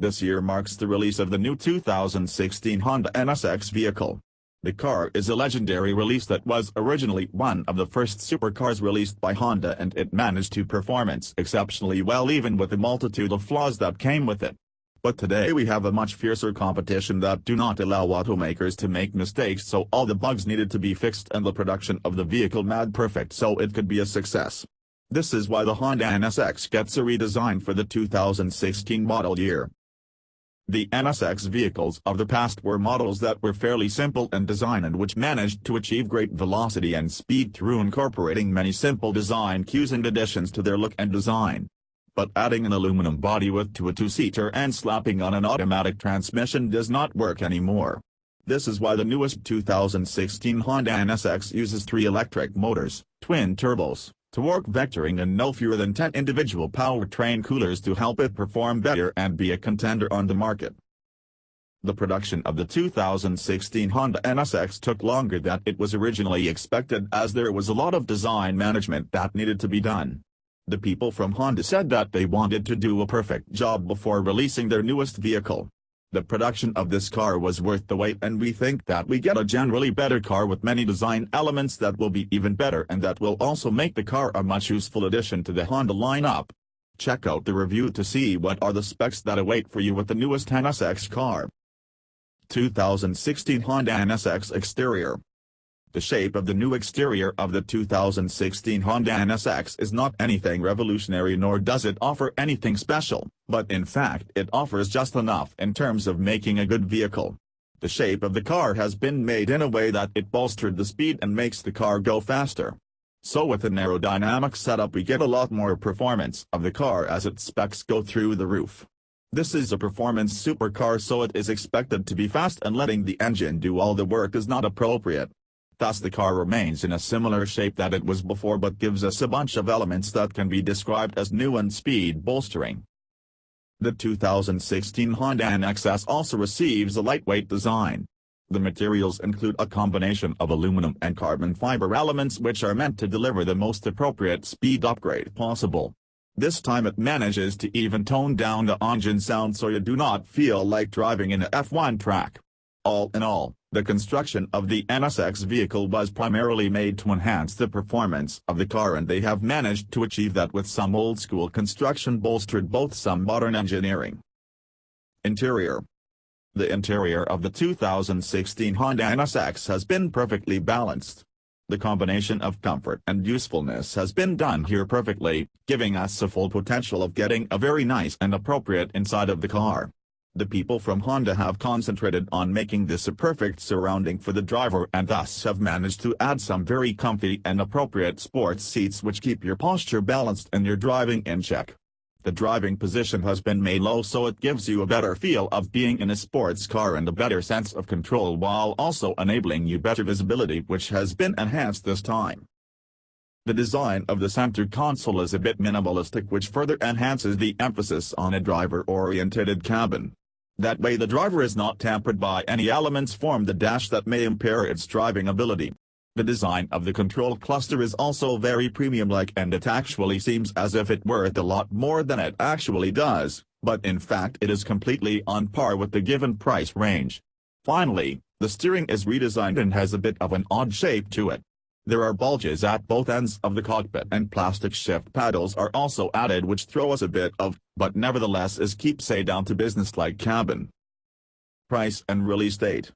This year marks the release of the new 2016 Honda NSX vehicle. The car is a legendary release that was originally one of the first supercars released by Honda, and it managed to perform exceptionally well even with the multitude of flaws that came with it. But today we have a much fiercer competition that do not allow automakers to make mistakes, so all the bugs needed to be fixed and the production of the vehicle made perfect so it could be a success. This is why the Honda NSX gets a redesign for the 2016 model year. The NSX vehicles of the past were models that were fairly simple in design and which managed to achieve great velocity and speed through incorporating many simple design cues and additions to their look and design. But adding an aluminum bodywidth to a two-seater and slapping on an automatic transmission does not work anymore. This is why the newest 2016 Honda NSX uses 3 electric motors, twin turbos, torque vectoring and no fewer than 10 individual powertrain coolers to help it perform better and be a contender on the market. The production of the 2016 Honda NSX took longer than it was originally expected, as there was a lot of design management that needed to be done. The people from Honda said that they wanted to do a perfect job before releasing their newest vehicle. The production of this car was worth the wait, and we think that we get a generally better car with many design elements that will be even better and that will also make the car a much useful addition to the Honda lineup. Check out the review to see what are the specs that await for you with the newest NSX car. 2016 Honda NSX exterior. The shape of the new exterior of the 2016 Honda NSX is not anything revolutionary, nor does it offer anything special, but in fact it offers just enough in terms of making a good vehicle. The shape of the car has been made in a way that it bolstered the speed and makes the car go faster. So with an aerodynamic setup we get a lot more performance of the car as its specs go through the roof. This is a performance supercar, so it is expected to be fast, and letting the engine do all the work is not appropriate. Thus the car remains in a similar shape that it was before, but gives us a bunch of elements that can be described as new and speed bolstering. The 2016 Honda NSX also receives a lightweight design. The materials include a combination of aluminum and carbon fiber elements which are meant to deliver the most appropriate speed upgrade possible. This time it manages to even tone down the engine sound so you do not feel like driving in a F1 track. All in all, the construction of the NSX vehicle was primarily made to enhance the performance of the car, and they have managed to achieve that with some old-school construction bolstered both some modern engineering. Interior. The interior of the 2016 Honda NSX has been perfectly balanced. The combination of comfort and usefulness has been done here perfectly, giving us the full potential of getting a very nice and appropriate inside of the car. The people from Honda have concentrated on making this a perfect surrounding for the driver, and thus have managed to add some very comfy and appropriate sports seats which keep your posture balanced and your driving in check. The driving position has been made low so it gives you a better feel of being in a sports car and a better sense of control, while also enabling you better visibility, which has been enhanced this time. The design of the center console is a bit minimalistic, which further enhances the emphasis on a driver-oriented cabin. That way the driver is not tampered by any elements from the dash that may impair its driving ability. The design of the control cluster is also very premium-like, and it actually seems as if it worth a lot more than it actually does, but in fact it is completely on par with the given price range. Finally, the steering is redesigned and has a bit of an odd shape to it. There are bulges at both ends of the cockpit, and plastic shift paddles are also added which throw us a bit of, but nevertheless is keeps a down-to-business-like cabin. Price and release date.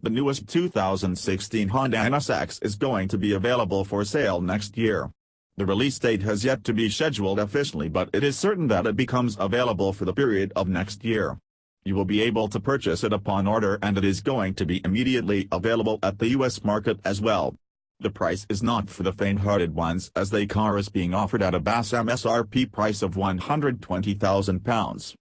The newest 2016 Honda NSX is going to be available for sale next year. The release date has yet to be scheduled officially, but it is certain that it becomes available for the period of next year. You will be able to purchase it upon order, and it is going to be immediately available at the US market as well. The price is not for the faint-hearted ones, as the car is being offered at a base MSRP price of £120,000.